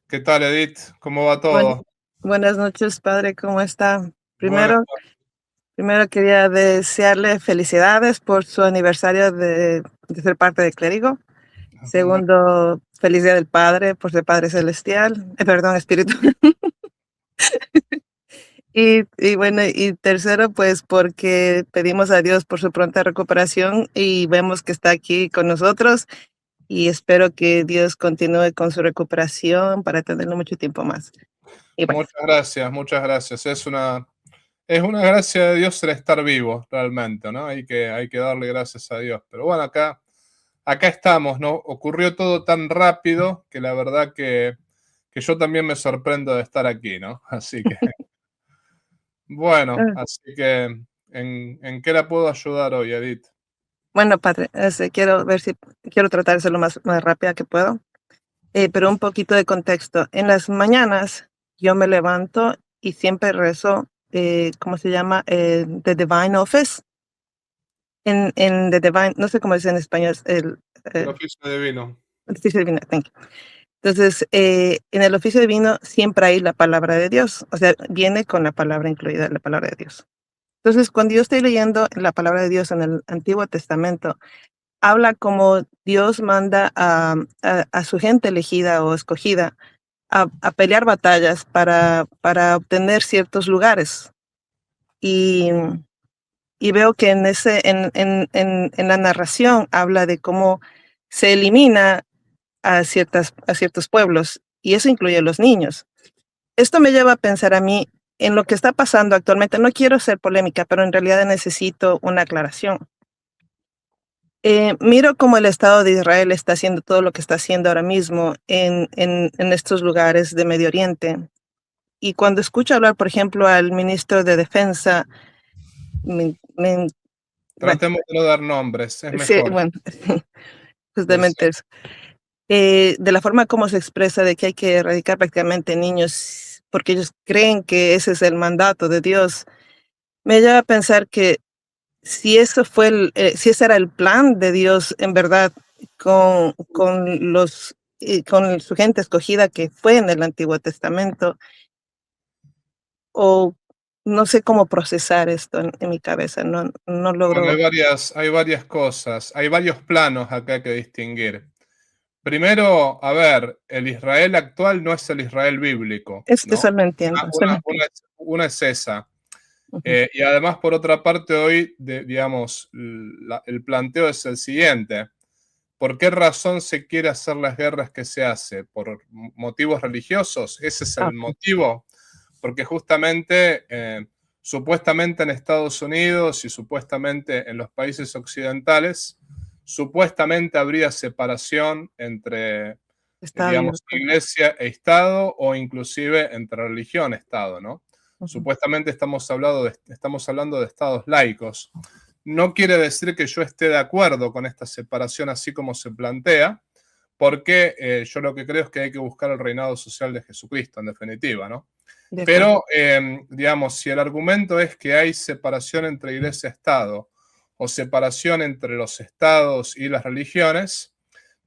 ¿Qué tal, Edith? ¿Cómo va Buen- todo? Buenas noches, padre, ¿cómo está? Buenas Primero, noches. primero quería desearle felicidades por su aniversario de ser parte de Clérigo. Segundo, feliz Día del Padre por ser Padre Celestial, perdón, espiritual. Y bueno, y tercero, pues porque pedimos a Dios por su pronta recuperación y vemos que está aquí con nosotros y espero que Dios continúe con su recuperación para tenerlo mucho tiempo más. Y bueno. Muchas gracias, muchas gracias. Es una gracia de Dios el estar vivo, realmente, ¿no? Hay que darle gracias a Dios. Pero bueno, acá estamos, ¿no? Ocurrió todo tan rápido que la verdad que yo también me sorprendo de estar aquí, ¿no? Así que, bueno, así que, ¿en qué la puedo ayudar hoy, Edith? Bueno, padre, quiero ver si quiero tratar de ser lo más rápida que puedo, pero un poquito de contexto. En las mañanas yo me levanto y siempre rezo, ¿cómo se llama? The Divine Office. En The Divine, no sé cómo dice en español, El eh, oficio divino. oficio divino, thank you. Entonces, en el oficio divino siempre hay la palabra de Dios, o sea, viene con la palabra incluida, la palabra de Dios. Entonces, cuando yo estoy leyendo la palabra de Dios en el Antiguo Testamento, habla como Dios manda a su gente elegida o escogida a pelear batallas para obtener ciertos lugares. Y, y veo que en la narración habla de cómo se elimina a ciertos pueblos, y eso incluye a los niños. Esto me lleva a pensar a mí en lo que está pasando actualmente. No quiero ser polémica, pero en realidad necesito una aclaración. Miro cómo el Estado de Israel está haciendo todo lo que está haciendo ahora mismo en estos lugares de Medio Oriente. Y cuando escucho hablar, por ejemplo, al ministro de Defensa, me bueno, Tratemos de no dar nombres, es sí, mejor. bueno, Sí, sí. justamente eso. De la forma como se expresa de que hay que erradicar prácticamente niños, porque ellos creen que ese es el mandato de Dios, me lleva a pensar que si ese era el plan de Dios en verdad con su gente escogida que fue en el Antiguo Testamento, o no sé cómo procesar esto en mi cabeza, no Bueno, logro. hay varias cosas, hay varios planos acá que distinguir. Primero, a ver, el Israel actual no es el Israel bíblico, Eso ¿no? lo entiendo, eso lo Una, entiendo. una- una es esa. Ujú. Y además, por otra parte, hoy, digamos, el planteo es el siguiente. ¿Por qué razón se quiere hacer las guerras que se hace? ¿Por motivos religiosos? ¿Ese es Ah, el motivo? Porque justamente, supuestamente en Estados Unidos y supuestamente en los países occidentales, supuestamente habría separación entre, está bien. digamos, iglesia e Estado o inclusive entre religión e Estado, ¿no? Ujú. Supuestamente estamos hablando de estados laicos. No quiere decir que yo esté de acuerdo con esta separación así como se plantea, porque yo lo que creo es que hay que buscar el reinado social de Jesucristo, en definitiva, ¿no? De acuerdo. Pero, digamos, si el argumento es que hay separación entre iglesia y Estado o separación entre los estados y las religiones,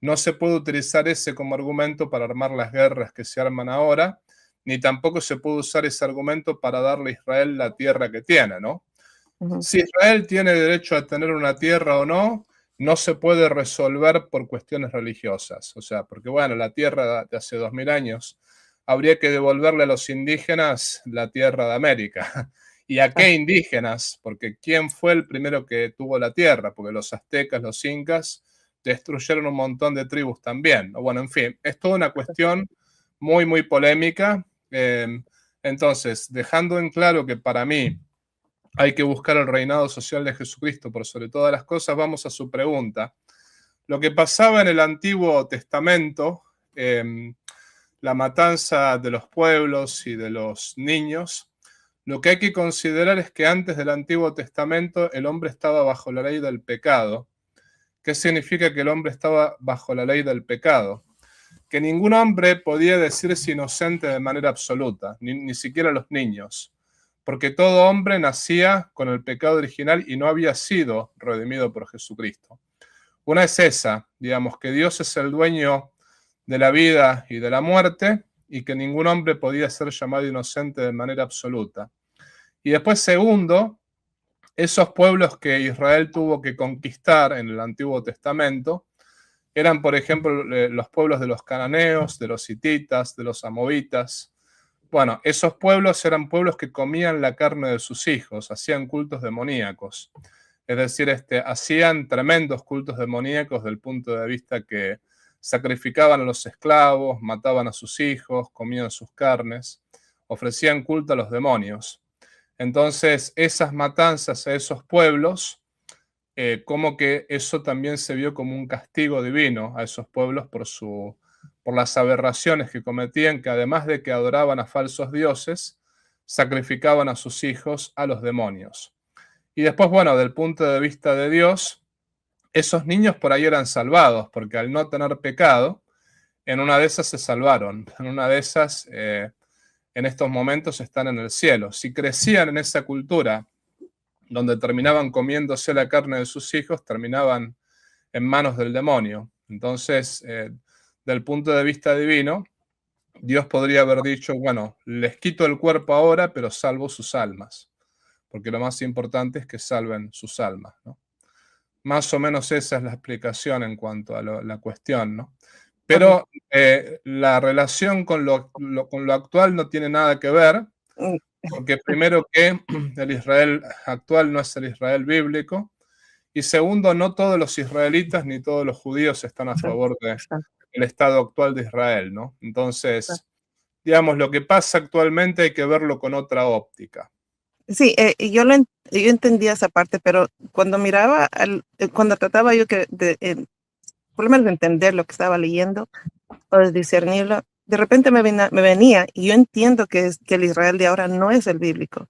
no se puede utilizar ese como argumento para armar las guerras que se arman ahora, ni tampoco se puede usar ese argumento para darle a Israel la tierra que tiene, ¿no? Ujú. Si Israel tiene derecho a tener una tierra o no, no se puede resolver por cuestiones religiosas. O sea, porque bueno, la tierra de hace 2000 años, habría que devolverle a los indígenas la tierra de América. ¿Y a Ah, qué indígenas? Porque ¿quién fue el primero que tuvo la tierra? Porque los aztecas, los incas, destruyeron un montón de tribus también. Bueno, en fin, es toda una cuestión muy, muy polémica. Entonces, dejando en claro que para mí hay que buscar el reinado social de Jesucristo por sobre todas las cosas, vamos a su pregunta. Lo que pasaba en el Antiguo Testamento, eh, la matanza de los pueblos y de los niños, lo que hay que considerar es que antes del Antiguo Testamento el hombre estaba bajo la ley del pecado. ¿Qué significa que el hombre estaba bajo la ley del pecado? Que ningún hombre podía decirse inocente de manera absoluta, ni siquiera los niños, porque todo hombre nacía con el pecado original y no había sido redimido por Jesucristo. Una es esa, digamos, que Dios es el dueño de la vida y de la muerte, y que ningún hombre podía ser llamado inocente de manera absoluta. Y después, segundo, esos pueblos que Israel tuvo que conquistar en el Antiguo Testamento eran, por ejemplo, los pueblos de los cananeos, de los hititas, de los amovitas. Bueno, esos pueblos eran pueblos que comían la carne de sus hijos, hacían cultos demoníacos. Es decir, hacían tremendos cultos demoníacos desde el punto de vista que sacrificaban a los esclavos, mataban a sus hijos, comían sus carnes, ofrecían culto a los demonios. Entonces, esas matanzas a esos pueblos, como que eso también se vio como un castigo divino a esos pueblos por las aberraciones que cometían, que además de que adoraban a falsos dioses, sacrificaban a sus hijos a los demonios. Y después, bueno, del punto de vista de Dios, esos niños por ahí eran salvados, porque al no tener pecado, en una de esas se salvaron, en una de esas, en estos momentos están en el cielo. Si crecían en esa cultura, donde terminaban comiéndose la carne de sus hijos, terminaban en manos del demonio. Entonces, del punto de vista divino, Dios podría haber dicho, bueno, les quito el cuerpo ahora, pero salvo sus almas, porque lo más importante es que salven sus almas, ¿no? Más o menos esa es la explicación en cuanto a la cuestión, ¿no? Pero la relación con lo actual no tiene nada que ver, porque primero que el Israel actual no es el Israel bíblico, y segundo, no todos los israelitas ni todos los judíos están a favor del estado actual de Israel, ¿no? Entonces, digamos, lo que pasa actualmente hay que verlo con otra óptica. Sí, yo entendía esa parte, pero cuando miraba, cuando trataba yo por lo menos de entender lo que estaba leyendo o de discernirlo, de repente me venía, y yo entiendo que el Israel de ahora no es el bíblico,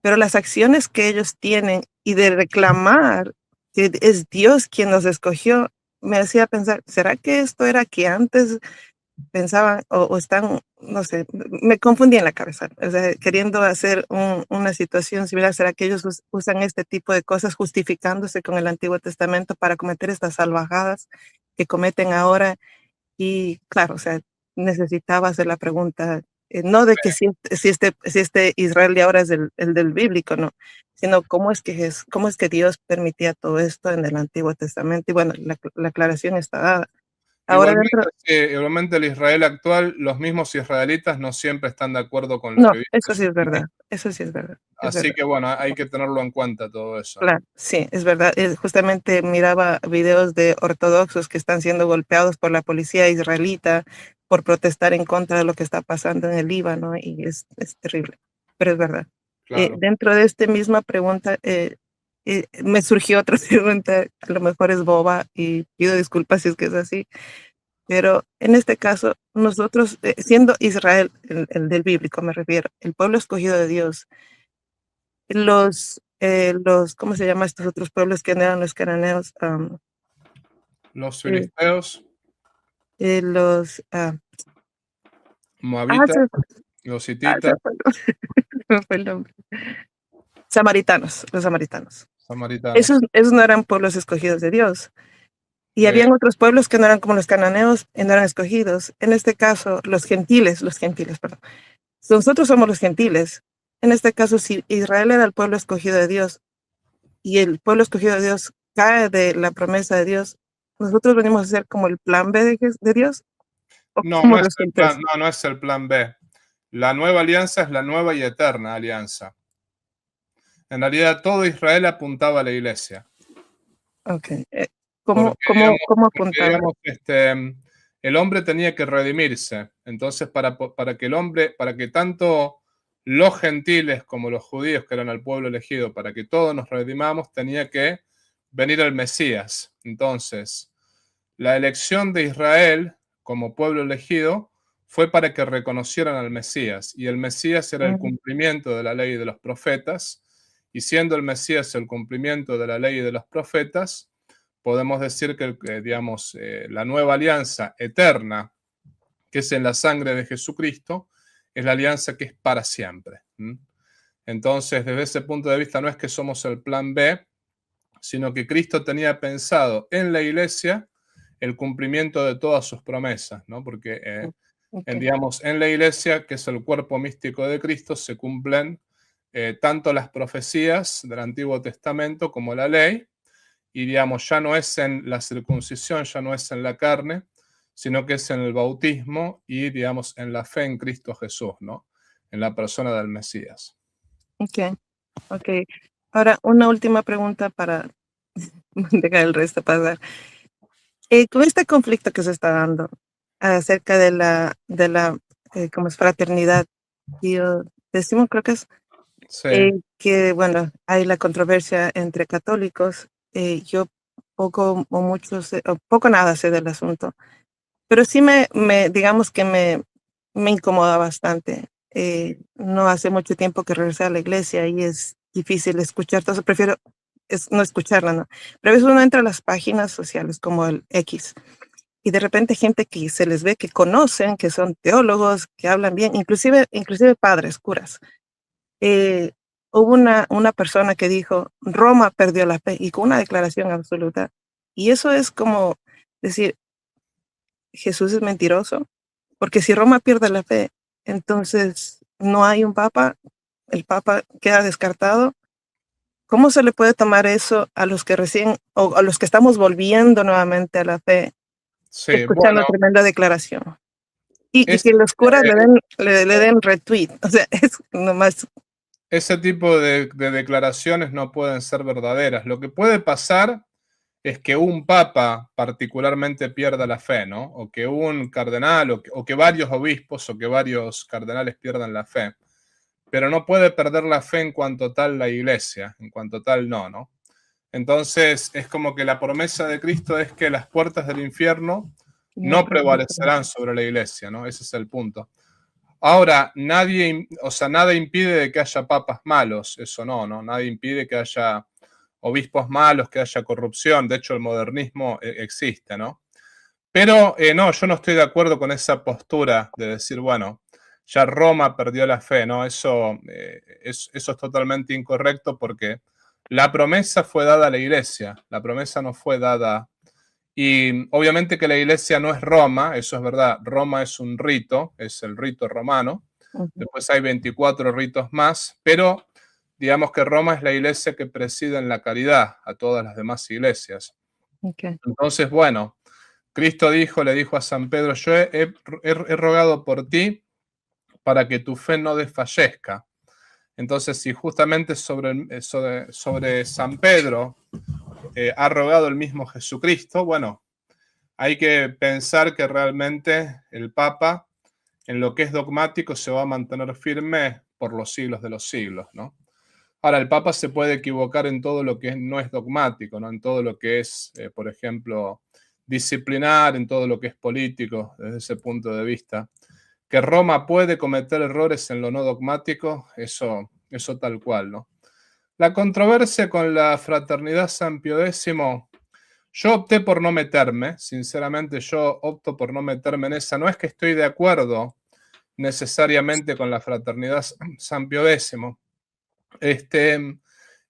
pero las acciones que ellos tienen y de reclamar que es Dios quien los escogió, me hacía pensar, ¿será que esto era que antes pensaban o están, no sé, me confundí en la cabeza, o sea, queriendo hacer una situación similar? ¿Será que ellos usan este tipo de cosas justificándose con el Antiguo Testamento para cometer estas salvajadas que cometen ahora? Y claro, o sea, necesitaba hacer la pregunta, no de que si este Israel de ahora es el del bíblico, no, sino cómo es que Dios permitía todo esto en el Antiguo Testamento. Y bueno, la aclaración está dada. Ahora dentro, Igualmente el Israel actual, los mismos israelitas no siempre están de acuerdo con lo no, que dice eso sí su es verdad, eso sí es verdad, es Así verdad. que bueno, hay que tenerlo en cuenta todo eso, ¿no? Claro, sí, es verdad. Justamente miraba videos de ortodoxos que están siendo golpeados por la policía israelita por protestar en contra de lo que está pasando en el Líbano, y es terrible, pero es verdad. Claro. Dentro de esta misma pregunta, me surgió otra pregunta, a lo mejor es boba y pido disculpas si es que es así, pero en este caso, nosotros, siendo Israel, el del bíblico me refiero, el pueblo escogido de Dios, ¿cómo se llama estos otros pueblos que no eran los cananeos? Los Eh, filisteos, los, moabitas, se los se hititas, me fue el nombre. Samaritanos, los samaritanos. samaritanos. Esos no eran pueblos escogidos de Dios. Y Eh, habían otros pueblos que no eran como los cananeos y no eran escogidos. En este caso, los gentiles, perdón. Nosotros somos los gentiles. En este caso, si Israel era el pueblo escogido de Dios y el pueblo escogido de Dios cae de la promesa de Dios, nosotros venimos a ser como el plan B de Dios, o no, cómo resulta eso. no es el plan B. La nueva alianza es la nueva y eterna alianza. En realidad, todo Israel apuntaba a la iglesia. Okay. Porque, ¿Cómo porque, apuntaba? digamos, el hombre tenía que redimirse. Entonces, para que el hombre, para que tanto los gentiles como los judíos, que eran el pueblo elegido, para que todos nos redimamos, tenía que venir el Mesías. Entonces, la elección de Israel como pueblo elegido fue para que reconocieran al Mesías. Y el Mesías era el Mm, cumplimiento de la ley y de los profetas. Y siendo el Mesías el cumplimiento de la ley y de los profetas, podemos decir que, digamos, la nueva alianza eterna, que es en la sangre de Jesucristo, es la alianza que es para siempre. Entonces, desde ese punto de vista, no es que somos el plan B, sino que Cristo tenía pensado en la iglesia el cumplimiento de todas sus promesas, ¿no? Porque Okay. Digamos, en la iglesia, que es el cuerpo místico de Cristo, se cumplen tanto las profecías del Antiguo Testamento como la ley, y digamos, ya no es en la circuncisión, ya no es en la carne, sino que es en el bautismo y, digamos, en la fe en Cristo Jesús, ¿no? En la persona del Mesías. Okay. Okay. Ahora, una última pregunta para dejar el resto pasar. Con este conflicto que se está dando acerca de la ¿cómo es? Fraternidad, yo decimos, creo que es, Sí, que, bueno, hay la controversia entre católicos. Yo poco o mucho sé, o poco nada sé del asunto, pero sí digamos que me incomoda bastante. No hace mucho tiempo que regresé a la iglesia y es difícil escuchar, entonces prefiero no escucharla, ¿no? Pero a veces uno entra a las páginas sociales como el X y de repente gente que se les ve que conocen, que son teólogos, que hablan bien, inclusive padres, curas. Eh, Hubo una persona que dijo, Roma perdió la fe, y con una declaración absoluta. Y eso es como decir, Jesús es mentiroso, porque si Roma pierde la fe, entonces no hay un papa, el papa queda descartado. ¿Cómo se le puede tomar eso a los que recién, o a los que estamos volviendo nuevamente a la fe, sí, escuchando bueno, tremenda declaración? Y ese, que los curas le den retweet, o sea, es nomás. ese tipo de declaraciones no pueden ser verdaderas. Lo que puede pasar es que un papa particularmente pierda la fe, ¿no? O que un cardenal, o que varios obispos, o que varios cardenales pierdan la fe. Pero no puede perder la fe en cuanto tal la iglesia, en cuanto tal no, ¿no? Entonces es como que la promesa de Cristo es que las puertas del infierno No no prevalecerá. prevalecerán sobre la iglesia, ¿no? Ese es el punto. Ahora, nadie, o sea, nada impide de que haya papas malos, eso no, ¿no? Nadie impide que haya obispos malos, que haya corrupción, de hecho el modernismo existe, ¿no? Pero no, yo no estoy de acuerdo con esa postura de decir, bueno, ya Roma perdió la fe, ¿no? Eso es totalmente incorrecto porque la promesa fue dada a la iglesia, la promesa no fue dada. Y obviamente que la iglesia no es Roma, eso es verdad, Roma es un rito, es el rito romano, Ujú. después hay 24 ritos más, pero digamos que Roma es la iglesia que preside en la caridad a todas las demás iglesias. Okay. Entonces, bueno, Cristo le dijo a San Pedro, yo he rogado por ti para que tu fe no desfallezca. Entonces, si justamente sobre San Pedro ha rogado el mismo Jesucristo, bueno, hay que pensar que realmente el Papa, en lo que es dogmático, se va a mantener firme por los siglos de los siglos, ¿no? Ahora, el Papa se puede equivocar en todo lo que no es dogmático, ¿no? En todo lo que es, por ejemplo, disciplinar, en todo lo que es político, desde ese punto de vista. Que Roma puede cometer errores en lo no dogmático, eso tal cual, ¿no? La controversia con la fraternidad San Pío X, yo opté por no meterme, sinceramente yo opto por no meterme en esa. No es que estoy de acuerdo necesariamente con la fraternidad San Pío X.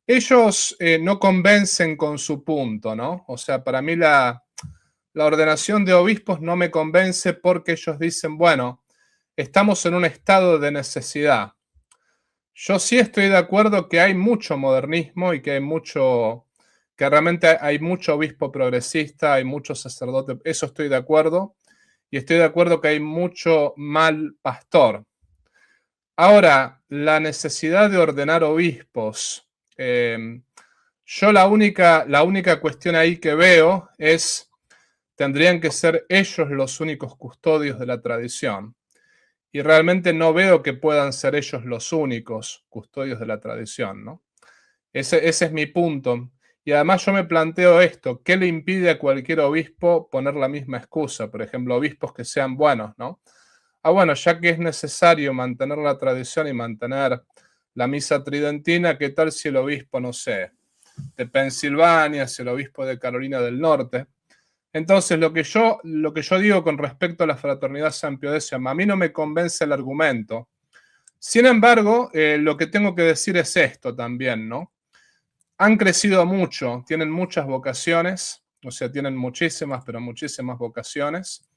Ellos no convencen con su punto, ¿no? O sea, para mí la ordenación de obispos no me convence porque ellos dicen, bueno, estamos en un estado de necesidad. Yo sí estoy de acuerdo que hay mucho modernismo y que realmente hay mucho obispo progresista, hay mucho sacerdote, eso estoy de acuerdo, y estoy de acuerdo que hay mucho mal pastor. Ahora, la necesidad de ordenar obispos, yo la única cuestión ahí que veo es, tendrían que ser ellos los únicos custodios de la tradición. Y realmente no veo que puedan ser ellos los únicos custodios de la tradición, ¿no? Ese es mi punto. Y además yo me planteo esto, ¿qué le impide a cualquier obispo poner la misma excusa? Por ejemplo, obispos que sean buenos, ¿no? Bueno, ya que es necesario mantener la tradición y mantener la misa tridentina, ¿qué tal si el obispo, no sé, de Pensilvania, si el obispo de Carolina del Norte? Entonces, lo que yo digo con respecto a la fraternidad San Pío X, a mí no me convence el argumento. Sin embargo, lo que tengo que decir es esto también, ¿no? Han crecido mucho, tienen muchas vocaciones, o sea, tienen muchísimas, pero muchísimas vocaciones.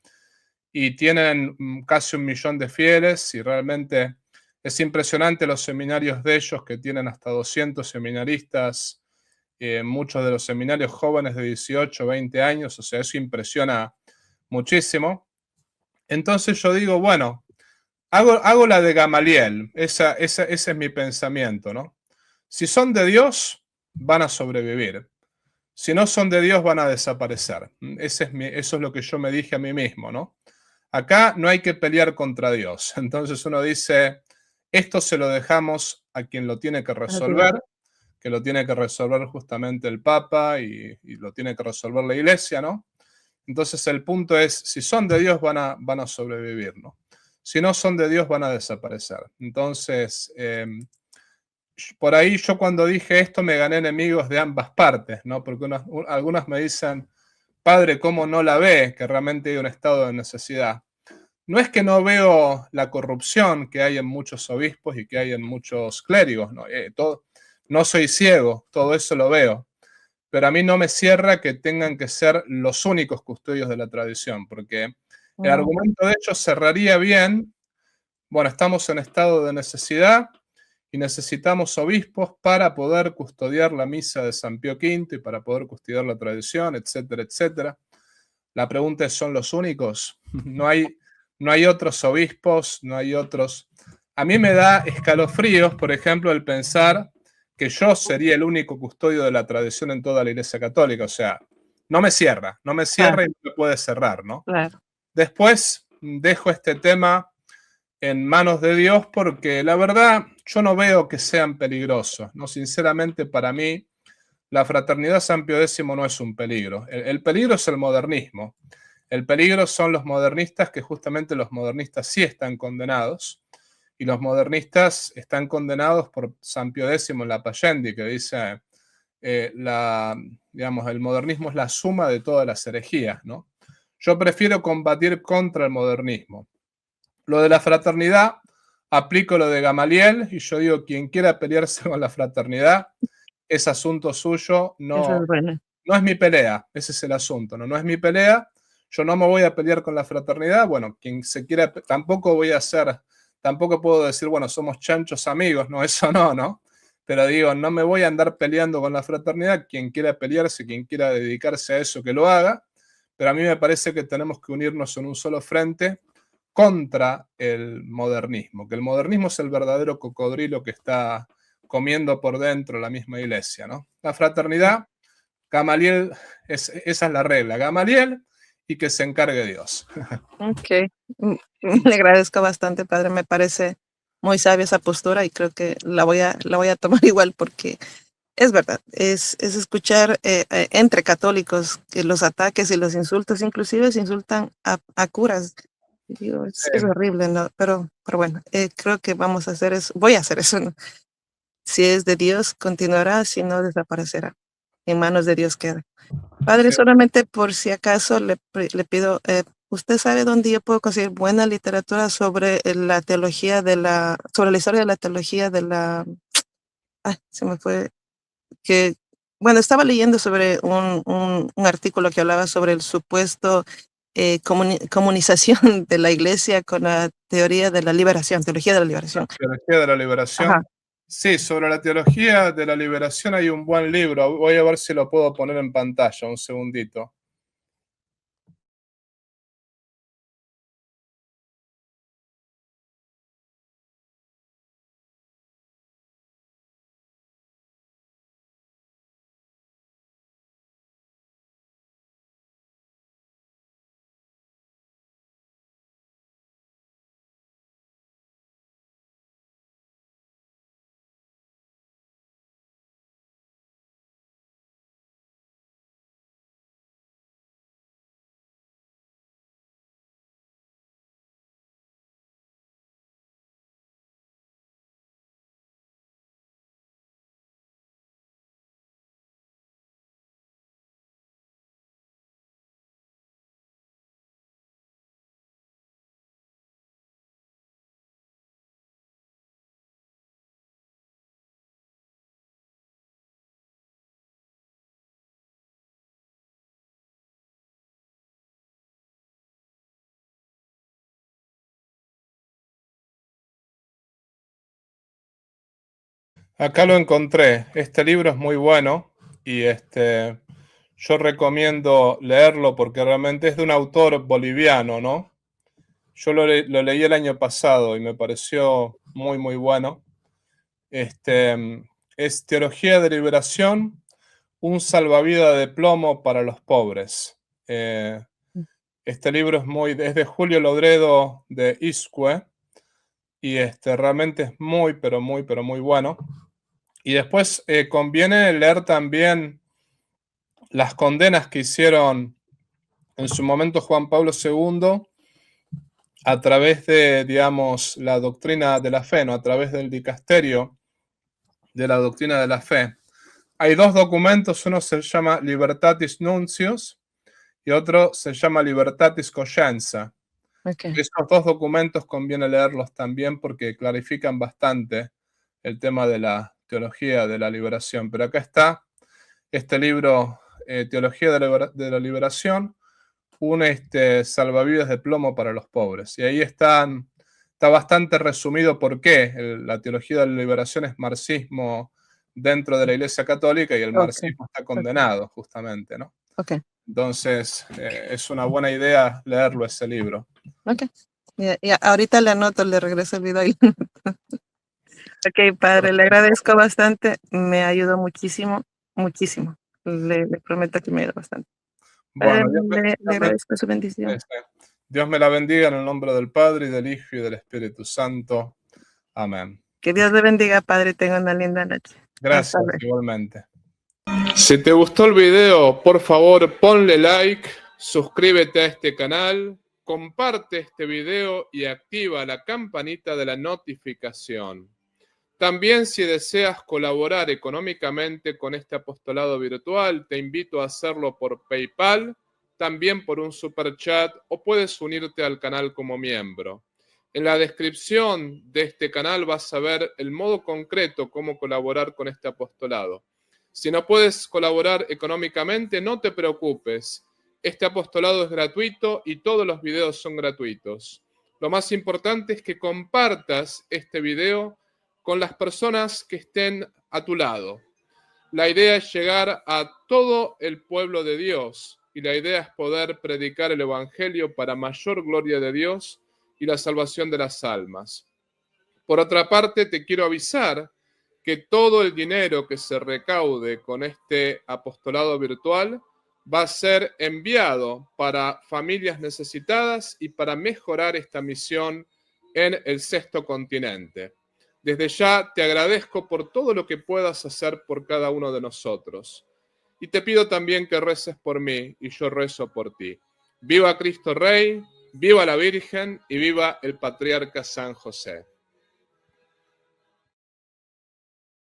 y tienen casi 1.000.000 de fieles y realmente es impresionante los seminarios de ellos que tienen hasta 200 seminaristas, muchos de los seminarios jóvenes de 18, 20 años, o sea, eso impresiona muchísimo. Entonces yo digo, bueno, hago la de Gamaliel, ese es mi pensamiento, ¿no? Si son de Dios, van a sobrevivir. Si no son de Dios, van a desaparecer. Eso es lo que yo me dije a mí mismo, ¿no? Acá no hay que pelear contra Dios. Entonces uno dice, esto se lo dejamos a quien lo tiene que a Dios. resolver, que lo tiene que resolver justamente el Papa y lo tiene que resolver la Iglesia, ¿no? Entonces el punto es, si son de Dios van a sobrevivir, ¿no? Si no son de Dios van a desaparecer. Entonces, por ahí yo cuando dije esto me gané enemigos de ambas partes, ¿no? Porque algunas me dicen, padre, ¿cómo no la ve? Que realmente hay un estado de necesidad. No es que no veo la corrupción que hay en muchos obispos y que hay en muchos clérigos, ¿no? No soy ciego, todo eso lo veo. Pero a mí no me cierra que tengan que ser los únicos custodios de la tradición, porque el Mm, argumento de hecho cerraría bien, bueno, estamos en estado de necesidad y necesitamos obispos para poder custodiar la misa de San Pío V y para poder custodiar la tradición, etcétera, etcétera. La pregunta es, ¿son los únicos? No hay otros obispos, no hay otros. A mí me da escalofríos, por ejemplo, el pensar que yo sería el único custodio de la tradición en toda la Iglesia Católica. O sea, no me claro, cierra y no me puede cerrar, ¿no? claro. Después dejo este tema en manos de Dios porque la verdad yo no veo que sean peligrosos, ¿no? Sinceramente, para mí, la fraternidad San Pío X no es un peligro. El peligro es el modernismo. El peligro son los modernistas, que justamente los modernistas sí están condenados, y los modernistas están condenados por San Pío X en la Pascendi, que dice, digamos, el modernismo es la suma de todas las herejías, ¿no? Yo prefiero combatir contra el modernismo. Lo de la fraternidad, aplico lo de Gamaliel, y yo digo, quien quiera pelearse con la fraternidad, es asunto suyo, Eso no, es bueno. no es mi pelea, ese es el asunto, ¿no? No es mi pelea, yo no me voy a pelear con la fraternidad, bueno, quien se quiera, tampoco voy a hacer, tampoco puedo decir, bueno, somos chanchos amigos, no, eso no, ¿no? Pero digo, no me voy a andar peleando con la fraternidad, quien quiera pelearse, quien quiera dedicarse a eso, que lo haga, pero a mí me parece que tenemos que unirnos en un solo frente contra el modernismo, que el modernismo es el verdadero cocodrilo que está comiendo por dentro la misma iglesia, ¿no? La fraternidad, Gamaliel, esa es la regla, Gamaliel y que se encargue Dios. Ok. Le agradezco bastante, padre. Me parece muy sabia esa postura y creo que la voy a tomar igual porque es verdad, es escuchar entre católicos que los ataques y los insultos, inclusive se insultan a curas. Y digo, es Sí, horrible, ¿no? Pero bueno, creo que vamos a hacer eso, voy a hacer eso, ¿no? Si es de Dios, continuará, si no, desaparecerá. En manos de Dios queda. Padre, sí. solamente por si acaso le pido, ¿usted sabe dónde yo puedo conseguir buena literatura sobre la teología sobre la historia de la teología de se me fue, que, bueno, estaba leyendo sobre un artículo que hablaba sobre el supuesto comunización de la iglesia con la teoría de la liberación, teología de la La liberación. teología de la Ajá. liberación. Sí, sobre la teología de la liberación hay un buen libro. Voy a ver si lo puedo poner en pantalla, un segundito. Acá lo encontré. Este libro es muy bueno y yo recomiendo leerlo porque realmente es de un autor boliviano, ¿no? Yo lo leí el año pasado y me pareció muy, muy bueno. Es Teología de Liberación, un salvavidas de plomo para los pobres. Este libro es de Julio Lodredo de Iscue y realmente es muy, pero muy bueno. Y después conviene leer también las condenas que hicieron en su momento Juan Pablo II a través de, digamos, la doctrina de la fe, ¿no? A través del dicasterio de la doctrina de la fe. Hay dos documentos, uno se llama Libertatis Nuncius y otro se llama Libertatis Coscienza. Okay. Esos dos documentos conviene leerlos también porque clarifican bastante el tema de la teología de la liberación. Pero acá está este libro, Teología de la Liberación, un salvavidas de plomo para los pobres. Y ahí está bastante resumido por qué la teología de la liberación es marxismo dentro de la Iglesia Católica y el marxismo está condenado, justamente, ¿no? Okay. Entonces, es una buena idea leerlo ese libro. Okay. Ya, ahorita le anoto, le regreso el video y Ok, padre, le agradezco bastante, me ayudó muchísimo, muchísimo. Le prometo que me ayudó bastante. Bueno, Le agradezco su bendición. Dios me la bendiga en el nombre del Padre, y del Hijo, y del Espíritu Santo. Amén. Que Dios le bendiga, padre, tenga una linda noche. Gracias, igualmente. Si te gustó el video, por favor, ponle like, suscríbete a este canal, comparte este video y activa la campanita de la notificación. También, si deseas colaborar económicamente con este apostolado virtual, te invito a hacerlo por PayPal, también por un super chat, o puedes unirte al canal como miembro. En la descripción de este canal vas a ver el modo concreto cómo colaborar con este apostolado. Si no puedes colaborar económicamente, no te preocupes. Este apostolado es gratuito y todos los videos son gratuitos. Lo más importante es que compartas este video con las personas que estén a tu lado. La idea es llegar a todo el pueblo de Dios y la idea es poder predicar el Evangelio para mayor gloria de Dios y la salvación de las almas. Por otra parte, te quiero avisar que todo el dinero que se recaude con este apostolado virtual va a ser enviado para familias necesitadas y para mejorar esta misión en el sexto continente. Desde ya te agradezco por todo lo que puedas hacer por cada uno de nosotros. Y te pido también que reces por mí y yo rezo por ti. Viva Cristo Rey, viva la Virgen y viva el Patriarca San José.